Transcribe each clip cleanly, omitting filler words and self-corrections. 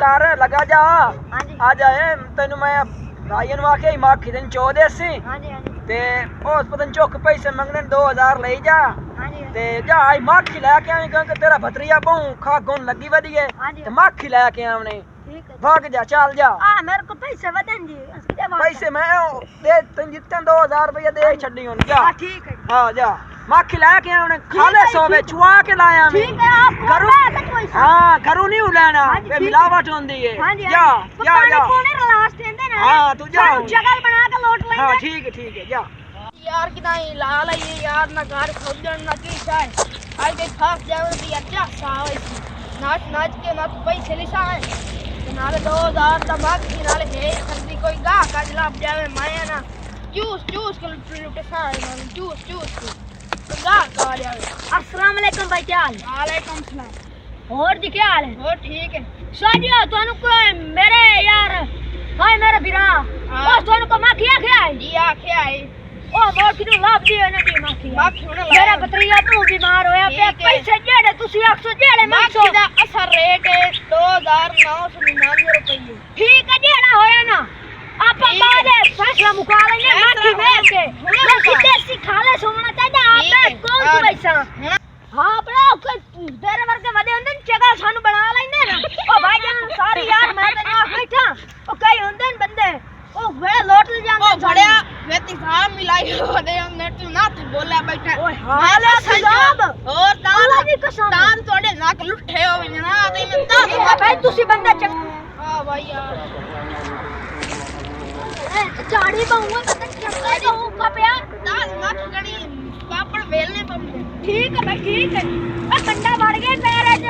कर लगा जा आ जाए तेन मैं भाई नु आखे माखी दिन चो देसी ते उस पतन चुक पैसे मंगने 2000 ले जा ते जा आई माखी लेके आवी क्योंकि तेरा भतरिया बहु खा गुण लगी वधिए ते माखी लेके आवने भाग जा चल जा मेरे को पैसे वदन जी पैसे मैं दे तन जितने 2000 रुपया दे छड़ी हुन जा ठीक है हां जा माखी लेके आवने खाले सोवे चुआ के लाया मैं ठीक है आप करो हां करू नहीं लेना ये मिलावट होंदी है जा जा जा कोने लास्ट देंदे ना हां तू जा जगह बना के लौट ले हां ठीक है जा यार कितना ही लाल है ये यार ना घर खोजन ना की चाय आज के खास जावे भी अच्छा सावे नाच नाच के ना पैसे लिसा है नाले 2000 दा माखी नाले है सर्दी कोई गा का लाभ जावे माया ना जूस जूस के लुटे सारे ना जूस जूस के गा का जावे अस्सलाम वालेकुम भाई क्या हाल वालेकुम सलाम और जी क्या हाल है और ठीक है साजिया थानू कोई मेरे यार हाय मेरा बिरा ओ थानू को माखी आखे आई जी आखे आई ओ माखी नु लाभ दियो ना दी माखी मेरा भतरिया तू बीमार होया पे पैसे जेड़े तुसी 100 जेड़े माखी दा असर रेट है 2999 रुपए ठीक है जेड़ा होया ना आपा बाद फैसला मुका लेंगे माखी मेर के माखी देसी खाले सोना चाहिए आपे कौन सी पैसा हां बड़ा तेरे वर्गे वदे होंदे जगह सानू बना लेंगे ना ओ भाई जान सारी यार मैं ते ना बैठा ओ कई होंदे बंदे ओ वे लोट ले जांदे ओ बड़या वेती साहब मिलाई होदे हमने तू ना बोला बैठा ओए हां साहब और ताला दी कसम तान तोड़े नाक लुठे हो ना आदमी में ता भाई तुसी बंदा हां भाई यार चाड़ी बहुआ पता चंगा बहु कपया दाल नाक गणी पापड़ वेलने पड़े ठीक है भाई ठीक है आ कंडा बढ़ गए पैर च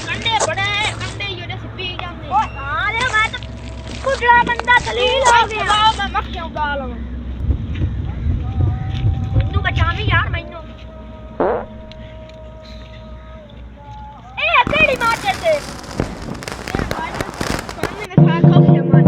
कंडे बड़े कंडे ये से पी जांदे ओ हां रे मैं तो कुडला बंदा दलील हो गया मैं मक्खियां उड़ा लवां इन्नू बचावी यार मैनू ए केड़ी मार दे सामने में खा खा के मार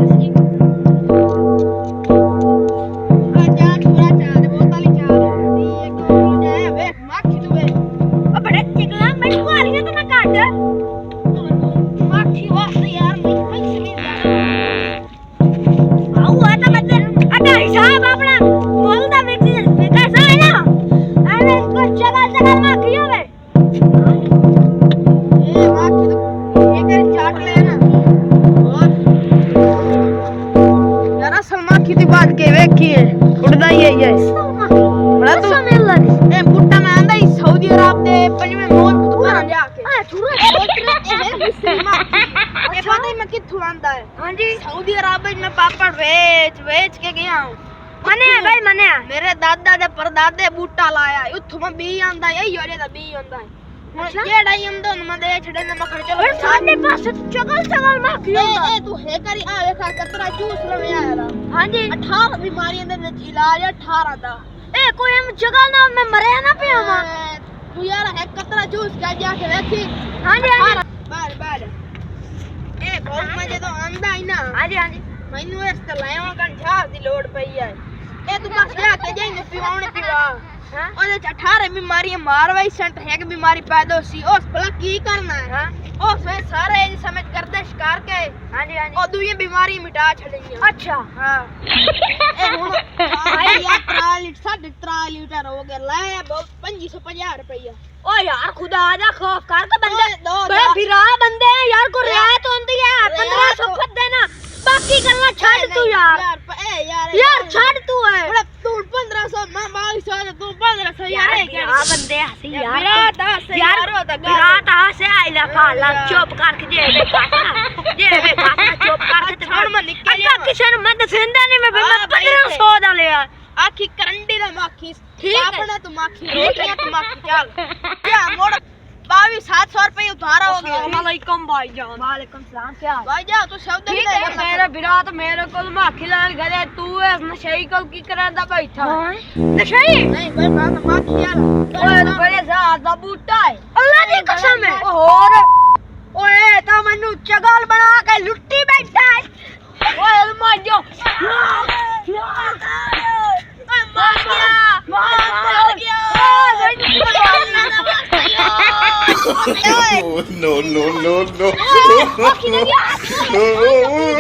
दे सऊदी अरब में पापड़ वेच के गया हूं मने भाई मने मेरे दादा दे परदादे बूटा लाया उथों में बी आंदा है योरे दा बी आंदा है अच्छा जेड़ा ही हम दोन में दे छड़े ने मखर चलो फिर साडे पास चगल माखी होंदा ए तू है करी आ देखा कतरा जूस लवे आया हां जी 18 बीमारियां दे इलाज 18 दा ए कोई हम जगह ना मैं मरे ना पिया वा तू यार है कतरा जूस का जाके देखी हां जी बार ए बहुत मजे तो आंदा है ना हां जी मैनू इस ते लाया कन झास दी लोड पई है ए तू बस क्या के जाई पिवाने पिवा हां ओदे 18 बीमारियां मारवाई सेंट है कि बीमारी पैदा होसी उस भला की करना है हां उस में सारे समझ करदे शिकार के हां जी ओ दुई बीमारी मिटा छड़ेंगे अच्छा हां ए हुन भाई यार 3 लीटर हो गया लाया 2550 रुपया ओ यार खुदा आजा खौफ कर के बंदे बड़े फिरा बंदे हैं यार को रियायत होंदी है 1500 फट देना बाकी करना छाड़ तू यार यार छाड़ तू है तू 1500 मैं 2200 तू 1500 यार है क्या हां बंदे हंसी यार बिरात से आइला फाला चुप करके जेबे काटा चुप करके छोड़ मैं निकल गया किशन मैं दसेंदा नहीं मैं 1500 दा लिया आखी करंडी दा माखी ठीक अपना तू माखी रोटियां तू माखी चल क्या मोड़ 2200 रुपए उधार हो गया वालेकुम भाईजान वालेकुम सलाम क्या भाईजान तू शब्द नहीं दे मेरे बिरात मेरे कोल माखी लान गए तू इस नशई को की करांदा बैठा नशई नहीं भाई मैं माखी यार ओए बड़े ज्यादा बूटा है अल्लाह दी कसम है और ओए ता मनु चगल बना के लुट्टी बैठा है ओए माजो मार गया ਓਏ no, no, no, no. ਓਏ